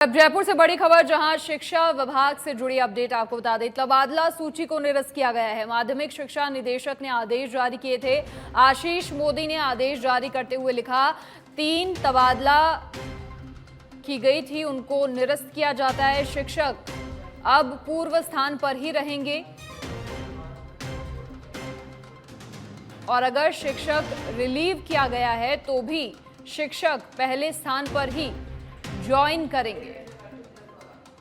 अब जयपुर से बड़ी खबर, जहां शिक्षा विभाग से जुड़ी अपडेट आपको बता दें। तबादला सूची को निरस्त किया गया है। माध्यमिक शिक्षा निदेशक ने आदेश जारी किए थे। आशीष मोदी ने आदेश जारी करते हुए लिखा, 3 तबादला की गई थी, उनको निरस्त किया जाता है। शिक्षक अब पूर्व स्थान पर ही रहेंगे और अगर शिक्षक रिलीव किया गया है तो भी शिक्षक पहले स्थान पर ही ज्वाइन करेंगे।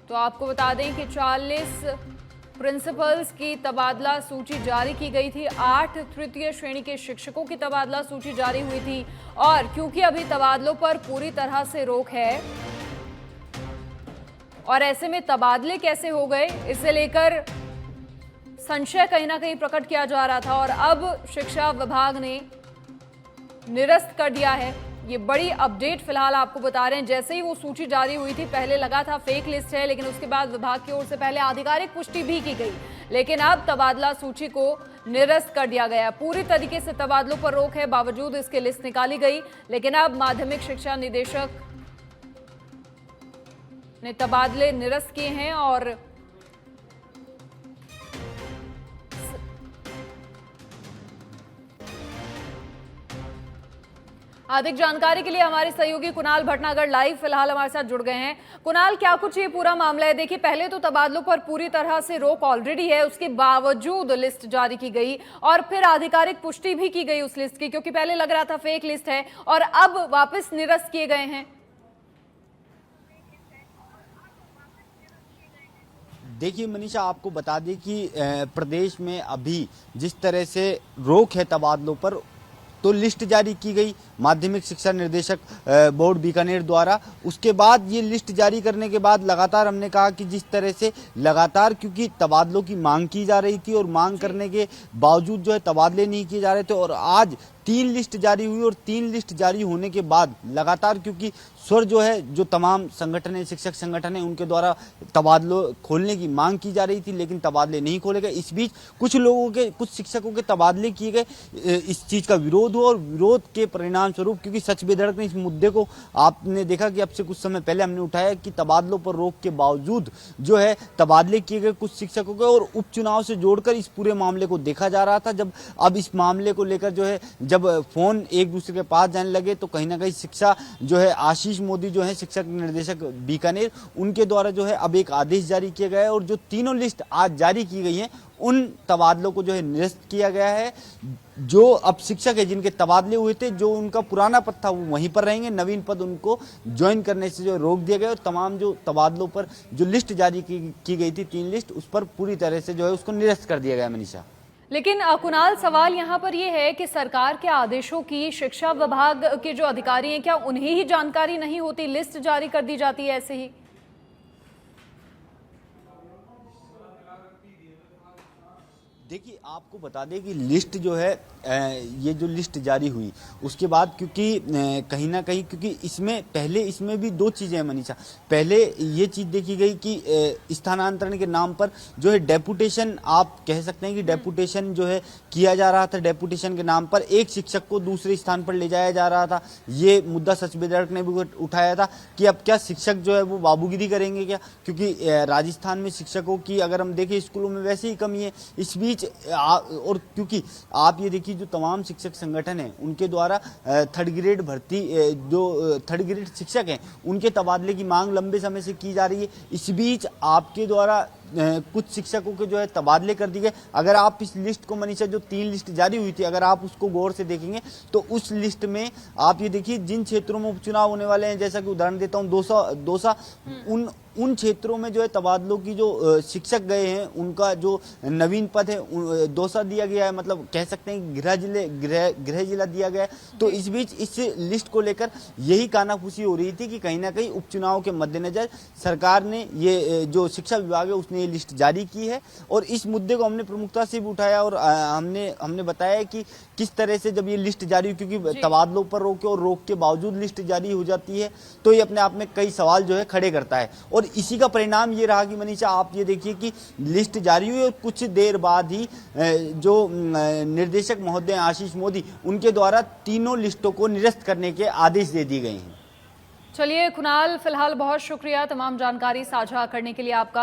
तो आपको बता दें कि 40 प्रिंसिपल्स की तबादला सूची जारी की गई थी। 8 तृतीय श्रेणी के शिक्षकों की तबादला सूची जारी हुई थी और क्योंकि अभी तबादलों पर पूरी तरह से रोक है और ऐसे में तबादले कैसे हो गए, इसे लेकर संशय कहीं ना कहीं प्रकट किया जा रहा था और अब शिक्षा विभाग ने निरस्त कर दिया है। ये बड़ी अपडेट फिलहाल आपको बता रहे हैं। जैसे ही वो सूची जारी हुई थी, पहले लगा था फेक लिस्ट है, लेकिन उसके बाद विभाग की ओर से पहले आधिकारिक पुष्टि भी की गई, लेकिन अब तबादला सूची को निरस्त कर दिया गया। पूरी तरीके से तबादलों पर रोक है, बावजूद इसकी लिस्ट निकाली गई, लेकिन अब माध्यमिक शिक्षा निदेशक ने तबादले निरस्त किए हैं और अधिक जानकारी के लिए हमारे सहयोगी कुणाल भटनागर लाइव फिलहाल हमारे साथ जुड़ गए हैं। कुणाल, क्या कुछ ये पूरा मामला है? देखिए, पहले तो तबादलों पर पूरी तरह से रोक ऑलरेडी है, उसके बावजूद लिस्ट जारी की गई और फिर आधिकारिक पुष्टि भी की गई उस लिस्ट की, क्योंकि पहले लग रहा था फेक लिस्ट है और अब वापस निरस्त किए गए हैं। देखिए मनीषा, आपको बता दें कि प्रदेश में अभी जिस तरह से रोक है तबादलों पर, तो लिस्ट जारी की गई माध्यमिक शिक्षा निर्देशक बोर्ड बीकानेर द्वारा। उसके बाद ये लिस्ट जारी करने के बाद लगातार हमने कहा कि जिस तरह से लगातार, क्योंकि तबादलों की मांग की जा रही थी और मांग करने के बावजूद जो है तबादले नहीं किए जा रहे थे और आज 3 लिस्ट जारी हुई और 3 लिस्ट जारी होने के बाद लगातार, क्योंकि स्वर जो है, जो तमाम संगठन है, शिक्षक संगठन है, उनके द्वारा तबादलों खोलने की मांग की जा रही थी, लेकिन तबादले नहीं खोले गए। इस बीच कुछ शिक्षकों के तबादले किए गए, इस चीज का विरोध हुआ और विरोध के परिणाम स्वरूप, क्योंकि सच बेधड़क ने इस मुद्दे को आपने देखा कि अब से कुछ समय पहले हमने उठाया कि तबादलों पर रोक के बावजूद जो है तबादले किए गए कुछ शिक्षकों के, और उपचुनाव से जोड़कर इस पूरे मामले को देखा जा रहा था। जब अब इस मामले को लेकर जो है जब फोन एक दूसरे के पास जाने लगे, तो कहीं ना कहीं शिक्षा जो है आशीष मोदी जो है शिक्षक निर्देशक बीकानेर, उनके द्वारा जो है अब एक आदेश जारी किया गया है और जो तीनों लिस्ट आज जारी की गई हैं, उन तबादलों को जो है निरस्त किया गया है। जो अब शिक्षक है जिनके तबादले हुए थे, जो उनका पुराना पद था वो वहीं पर रहेंगे, नवीन पद उनको ज्वाइन करने से जो रोक दिया गया और तमाम जो तबादलों पर जो लिस्ट जारी की गई थी, 3 लिस्ट, उस पर पूरी तरह से जो है उसको निरस्त कर दिया गया। मनीषा, लेकिन कुणाल, सवाल यहाँ पर यह है कि सरकार के आदेशों की शिक्षा विभाग के जो अधिकारी हैं, क्या उन्हें ही जानकारी नहीं होती? लिस्ट जारी कर दी जाती है ऐसे ही? देखिए, आपको बता दें कि लिस्ट जो है, ये जो लिस्ट जारी हुई उसके बाद, क्योंकि कहीं ना कहीं, क्योंकि इसमें भी 2 चीज़ें हैं मनीषा। पहले ये चीज़ देखी गई कि स्थानांतरण के नाम पर जो है डेपुटेशन, आप कह सकते हैं कि डेपुटेशन जो है किया जा रहा था। डेपुटेशन के नाम पर एक शिक्षक को दूसरे स्थान पर ले जाया जा रहा था। ये मुद्दा सच बेधड़क ने भी उठाया था कि अब क्या शिक्षक जो है वो बाबूगिरी करेंगे क्या, क्योंकि राजस्थान में शिक्षकों की अगर हम देखें, स्कूलों में वैसे ही कमी है। इस बीच और क्योंकि आप ये देखिए, जो तमाम शिक्षक संगठन हैं उनके द्वारा थर्ड ग्रेड भर्ती, जो थर्ड ग्रेड शिक्षक हैं, उनके तबादले की मांग लंबे समय से की जा रही है। इस बीच आपके द्वारा कुछ शिक्षकों के जो है तबादले कर दिए गए। अगर आप इस लिस्ट को मनीषा, जो 3 लिस्ट जारी हुई थी, अगर आप उसको गौर से देखेंगे तो उस लिस्ट में आप ये देखिए, जिन क्षेत्रों में उपचुनाव होने वाले हैं, जैसा कि उदाहरण देता हूँ दौसा, उन क्षेत्रों में जो है तबादलों की जो शिक्षक गए हैं, उनका जो नवीन पद है दौसा दिया गया है, मतलब कह सकते हैं गृह जिला दिया गया है। तो इस बीच इस लिस्ट को लेकर यही कानाफूसी हो रही थी कि कहीं ना कहीं उपचुनाव के मद्देनजर सरकार ने ये जो शिक्षा विभाग है उसने ये लिस्ट जारी की है और इस मुद्दे को हमने प्रमुखता से भी उठाया और हमने बताया कि किस तरह से जब ये लिस्ट जारी, क्योंकि तबादलों पर रोक के बावजूद लिस्ट जारी हो जाती है, तो ये अपने आप में कई सवाल जो है खड़े करता है और इसी का परिणाम ये रहा कि मनीषा, आप ये देखिए कि लिस्ट जारी हुई और कुछ देर बाद ही जो निर्देशक महोदय आशीष मोदी, उनके द्वारा तीनों लिस्टों को निरस्त करने के आदेश दे दिए गए हैं। चलिए कुणाल, फिलहाल बहुत शुक्रिया तमाम जानकारी साझा करने के लिए आपका।